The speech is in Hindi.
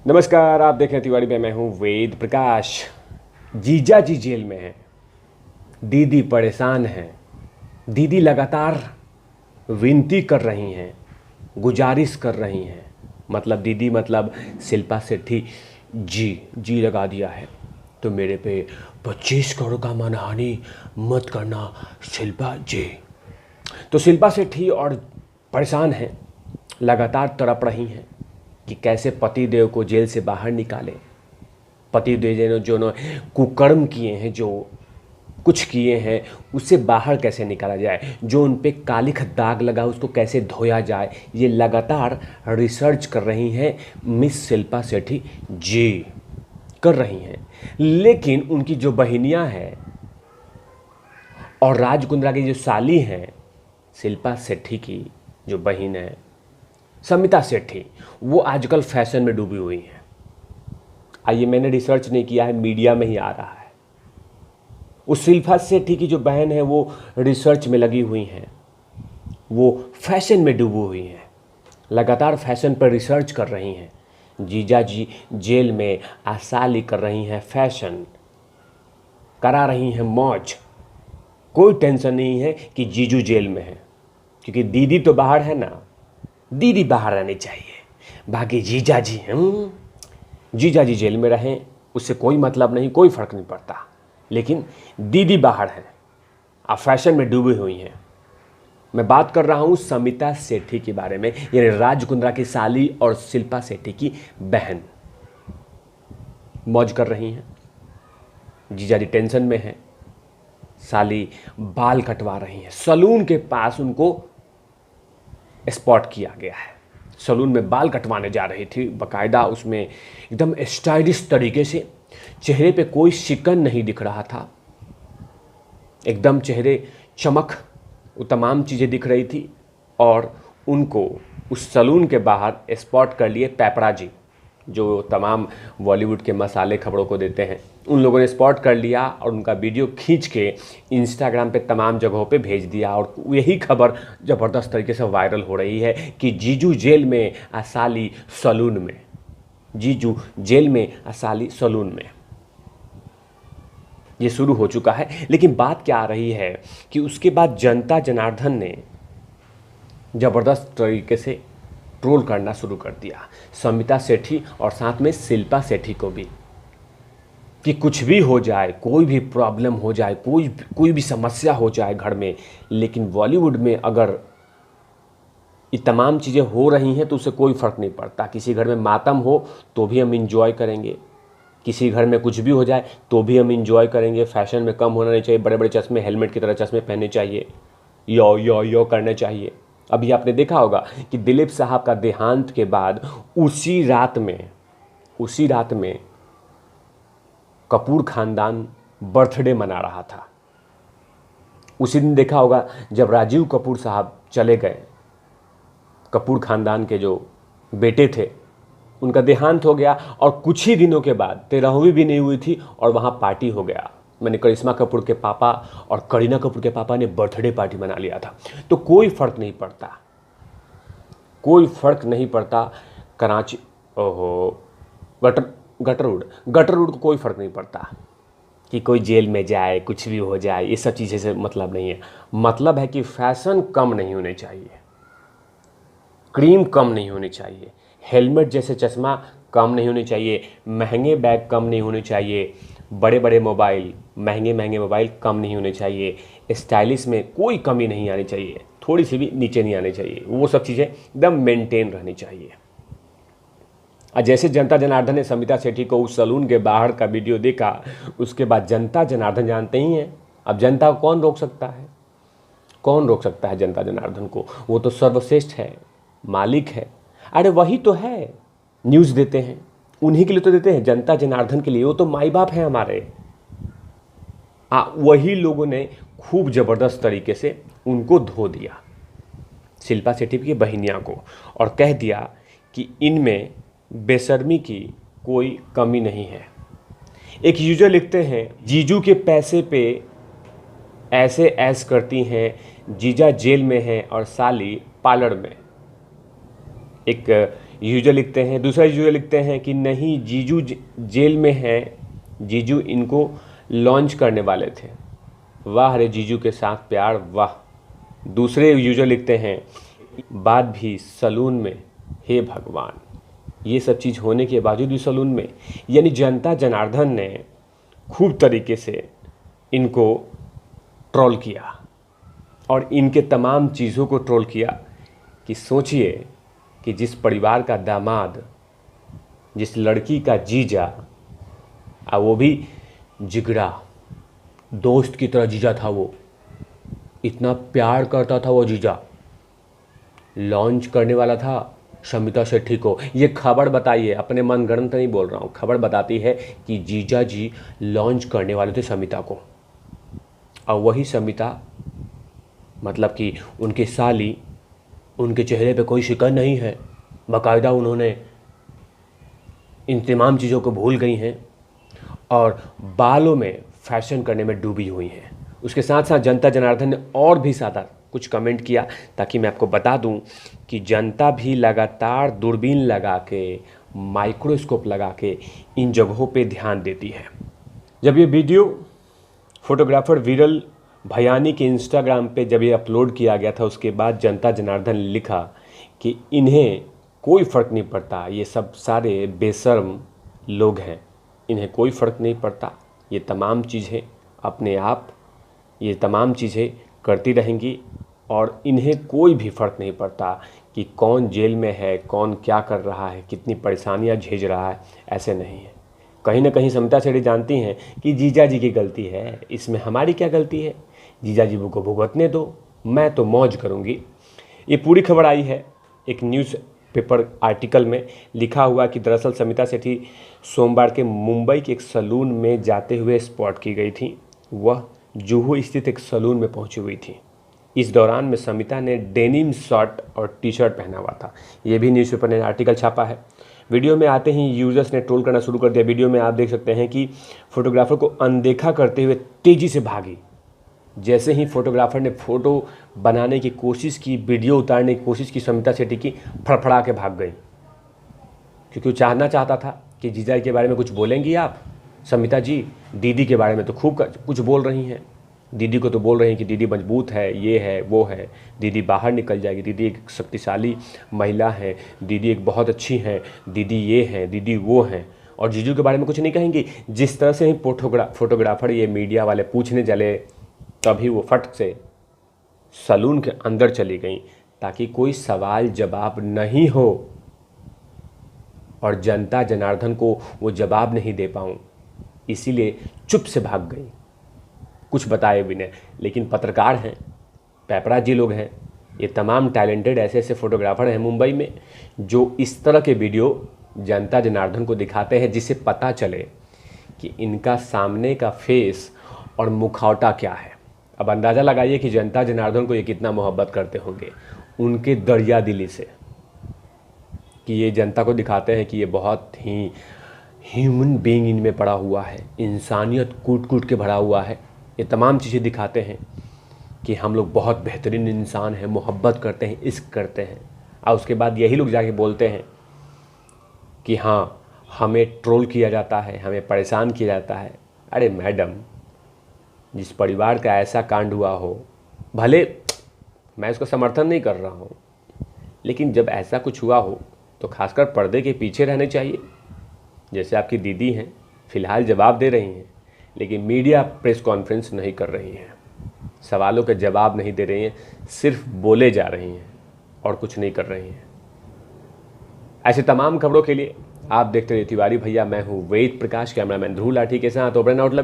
नमस्कार, आप देख रहे हैं तिवारी में, मैं हूं वेद प्रकाश। जीजा जी जेल में हैं, दीदी परेशान हैं। दीदी लगातार विनती कर रही हैं, गुजारिश कर रही हैं। मतलब शिल्पा शेट्टी जी लगा दिया है तो मेरे पे 25 करोड़ का मानहानि मत करना शिल्पा जी। तो शिल्पा शेट्टी और परेशान हैं, लगातार तड़प रही हैं कि कैसे पतिदेव को जेल से बाहर निकालें। पतिदेव जो कुकर्म किए हैं, जो कुछ किए हैं, उससे बाहर कैसे निकाला जाए, जो उन पे कालिख दाग लगा उसको कैसे धोया जाए, ये लगातार रिसर्च कर रही हैं मिस शिल्पा शेट्टी जी कर रही हैं। लेकिन उनकी जो बहनियां हैं और राज कुंद्रा की जो साली हैं, शिल्पा शेट्टी की जो बहन है समिता शेट्टी, वो आजकल फैशन में डूबी हुई हैं। आइए, मैंने रिसर्च नहीं किया है, मीडिया में ही आ रहा है। उस शिल्पा शेट्टी की जो बहन है वो रिसर्च में लगी हुई हैं, वो फैशन में डूबी हुई हैं, लगातार फैशन पर रिसर्च कर रही हैं। जीजा जी जेल में आसाली कर रही हैं, फैशन करा रही हैं, मौज। कोई टेंशन नहीं है कि जीजू जेल में है, क्योंकि दीदी तो बाहर है ना, दीदी बाहर रहनी चाहिए। बाकी जीजा जी जीजा जी जेल में रहें, उससे कोई मतलब नहीं, कोई फर्क नहीं पड़ता। लेकिन दीदी बाहर है, अब फैशन में डूबी हुई हैं। मैं बात कर रहा हूँ समिता शेट्टी के बारे में, यानी राज कुंद्रा की साली और शिल्पा शेट्टी की बहन। मौज कर रही हैं, जीजा जी टेंशन में है, साली बाल कटवा रही हैं। सलून के पास उनको स्पॉट किया गया है, सलून में बाल कटवाने जा रही थी, बाकायदा उसमें एकदम स्टाइलिश तरीके से, चेहरे पे कोई शिकन नहीं दिख रहा था, एकदम चेहरे चमक, वो तमाम चीज़ें दिख रही थी। और उनको उस सलून के बाहर स्पॉट कर लिए पैपराजी, जो तमाम बॉलीवुड के मसाले खबरों को देते हैं, उन लोगों ने स्पॉट कर लिया और उनका वीडियो खींच के इंस्टाग्राम पे तमाम जगहों पे भेज दिया। और यही खबर ज़बरदस्त तरीके से वायरल हो रही है कि जीजू जेल में साली सलून में, जीजू जेल में साली सलून में। ये शुरू हो चुका है। लेकिन बात क्या आ रही है कि उसके बाद जनता जनार्दन ने ज़बरदस्त तरीके से ट्रोल करना शुरू कर दिया समिता शेट्टी और साथ में शिल्पा शेट्टी को भी, कि कुछ भी हो जाए, कोई भी प्रॉब्लम हो जाए, कोई भी समस्या हो जाए घर में, लेकिन बॉलीवुड में अगर ये तमाम चीज़ें हो रही हैं तो उससे कोई फ़र्क नहीं पड़ता। किसी घर में मातम हो तो भी हम इंजॉय करेंगे, किसी घर में कुछ भी हो जाए तो भी हम इंजॉय करेंगे। फैशन में कम होना नहीं चाहिए, बड़े बड़े चश्मे, हेलमेट की तरह चश्मे पहनने चाहिए, यो करने चाहिए। अभी आपने देखा होगा कि दिलीप साहब का देहांत के बाद उसी रात में कपूर खानदान बर्थडे मना रहा था। उसी दिन देखा होगा जब राजीव कपूर साहब चले गए, कपूर खानदान के जो बेटे थे, उनका देहांत हो गया और कुछ ही दिनों के बाद 13वीं भी नहीं हुई थी और वहाँ पार्टी हो गया। मैंने करिश्मा कपूर के पापा और करीना कपूर के पापा ने बर्थडे पार्टी मना लिया था। तो कोई फ़र्क नहीं पड़ता, कोई फ़र्क नहीं पड़ता। कराची, गटर रोड को कोई फ़र्क नहीं पड़ता कि कोई जेल में जाए, कुछ भी हो जाए, ये सब चीज़ें से मतलब नहीं है। मतलब है कि फैशन कम नहीं होने चाहिए, क्रीम कम नहीं होनी चाहिए, हेलमेट जैसे चश्मा कम नहीं होनी चाहिए, महंगे बैग कम नहीं होने चाहिए, बड़े बड़े मोबाइल, महंगे मोबाइल कम नहीं होने चाहिए, स्टाइलिश में कोई कमी नहीं आनी चाहिए, थोड़ी सी भी नीचे नहीं आनी चाहिए, वो सब चीज़ें एकदम मेंटेन रहनी चाहिए। और जैसे जनता जनार्दन ने समिता शेट्टी को उस सलून के बाहर का वीडियो देखा, उसके बाद जनता जनार्दन जानते ही हैं, अब जनता को कौन रोक सकता है, कौन रोक सकता है जनता जनार्दन को? वो तो सर्वश्रेष्ठ है, मालिक है। अरे वही तो है, न्यूज़ देते हैं, उन्हीं के लिए तो देते हैं, जनता जनार्दन के लिए। वो तो माई बाप हैं हमारे। वही लोगों ने खूब ज़बरदस्त तरीके से उनको धो दिया, शिल्पा शेट्टी की बहनियाँ को, और कह दिया कि इनमें बेशर्मी की कोई कमी नहीं है। एक यूजर लिखते हैं, जीजू के पैसे पे ऐसे ऐश करती हैं, जीजा जेल में हैं और साली पार्लर में। एक यूजर लिखते हैं, दूसरा यूजर लिखते हैं कि नहीं जीजू जेल में हैं, जीजू इनको लॉन्च करने वाले थे, वाह रे जीजू के साथ प्यार वाह। दूसरे यूजर लिखते हैं बात भी सलून में, हे भगवान। ये सब चीज़ होने के बावजूद भी सलून में, यानी जनता जनार्दन ने खूब तरीके से इनको ट्रोल किया और इनके तमाम चीज़ों को ट्रोल किया कि सोचिए कि जिस परिवार का दामाद, जिस लड़की का जीजा, और वो भी जिगरा दोस्त की तरह जीजा था, वो इतना प्यार करता था वो जीजा, लॉन्च करने वाला था शमिता शेट्टी को। ये खबर बताइए, अपने मनगढ़ंत नहीं बोल रहा हूँ, खबर बताती है कि जीजा जी लॉन्च करने वाले थे शमिता को। और वही शमिता मतलब कि उनके साली, उनके चेहरे पे कोई शिकन नहीं है, बाकायदा उन्होंने इन तमाम चीज़ों को भूल गई हैं और बालों में फैशन करने में डूबी हुई हैं। उसके साथ साथ जनता जनार्दन ने और भी ज़्यादा कुछ कमेंट किया, ताकि मैं आपको बता दूं कि जनता भी लगातार दूरबीन लगा के, माइक्रोस्कोप लगा के इन जगहों पे ध्यान देती है। जब ये वीडियो फोटोग्राफर विरल भयानी के इंस्टाग्राम पे जब ये अपलोड किया गया था, उसके बाद जनता जनार्दन ने लिखा कि इन्हें कोई फ़र्क नहीं पड़ता, ये सब सारे बेशर्म लोग हैं, इन्हें कोई फ़र्क नहीं पड़ता, ये तमाम चीज़ें अपने आप, ये तमाम चीज़ें करती रहेंगी और इन्हें कोई भी फ़र्क नहीं पड़ता कि कौन जेल में है, कौन क्या कर रहा है, कितनी परेशानियां झेल रहा है। ऐसे नहीं है। कहीं ना कहीं शमिता शेट्टी जानती हैं कि जीजा जी की गलती है, इसमें हमारी क्या गलती है, जीजा जी को भुगतने दो, मैं तो मौज करूँगी। ये पूरी खबर आई है एक न्यूज़ पेपर आर्टिकल में, लिखा हुआ कि दरअसल शमिता शेट्टी सोमवार के मुंबई के एक सलून में जाते हुए स्पॉट की गई थी। वह जुहू स्थित एक सलून में पहुंची हुई थी। इस दौरान में शमिता ने डेनिम शर्ट और टी शर्ट पहना हुआ था। ये भी न्यूज़पेपर ने आर्टिकल छापा है। वीडियो में आते ही यूजर्स ने ट्रोल करना शुरू कर दिया। वीडियो में आप देख सकते हैं कि फोटोग्राफर को अनदेखा करते हुए तेज़ी से भागी। जैसे ही फोटोग्राफर ने फ़ोटो बनाने की कोशिश की, वीडियो उतारने की कोशिश की, शमिता शेट्टी की फड़फड़ा के भाग गई, क्योंकि वो चाहना चाहता था कि जीजा के बारे में कुछ बोलेंगी आप शमिता जी, दीदी के बारे में तो खूब कुछ बोल रही हैं, दीदी को तो बोल रही हैं कि दीदी मजबूत है, ये है वो है, दीदी बाहर निकल जाएगी, दीदी एक शक्तिशाली महिला है, दीदी एक बहुत अच्छी हैं, दीदी ये हैं, दीदी वो हैं, और जीजू के बारे में कुछ नहीं कहेंगी। जिस तरह से ही फोटोग्राफर ये मीडिया वाले पूछने चले, तभी वो फट से सलून के अंदर चली गई ताकि कोई सवाल जवाब नहीं हो और जनता जनार्दन को वो जवाब नहीं दे पाऊँ, इसीलिए चुप से भाग गई, कुछ बताए बिना। लेकिन पत्रकार हैं, पेपराजी लोग हैं, ये तमाम टैलेंटेड ऐसे ऐसे फोटोग्राफर हैं मुंबई में जो इस तरह के वीडियो जनता जनार्दन को दिखाते हैं, जिससे पता चले कि इनका सामने का फेस और मुखौटा क्या है। अब अंदाज़ा लगाइए कि जनता जनार्दन को ये कितना मोहब्बत करते होंगे उनके दरिया दिली से, कि ये जनता को दिखाते हैं कि ये बहुत ही ह्यूमन बीइंग इनमें पड़ा हुआ है, इंसानियत कूट कूट के भरा हुआ है। ये तमाम चीज़ें दिखाते हैं कि हम लोग बहुत बेहतरीन इंसान हैं, मोहब्बत करते हैं, इश्क करते हैं। और उसके बाद यही लोग जाके बोलते हैं कि हाँ हमें ट्रोल किया जाता है, हमें परेशान किया जाता है। अरे मैडम, जिस परिवार का ऐसा कांड हुआ हो, भले मैं उसका समर्थन नहीं कर रहा हूँ, लेकिन जब ऐसा कुछ हुआ हो तो खासकर पर्दे के पीछे रहने चाहिए। जैसे आपकी दीदी हैं, फ़िलहाल जवाब दे रही हैं, लेकिन मीडिया प्रेस कॉन्फ्रेंस नहीं कर रही हैं, सवालों के जवाब नहीं दे रही हैं, सिर्फ बोले जा रही हैं और कुछ नहीं कर रही हैं। ऐसे तमाम खबरों के लिए आप देखते रहिए तिवारी भैया। मैं हूँ वेद प्रकाश, कैमरामैन ध्रुव लाठी के साथ ओपन आउट।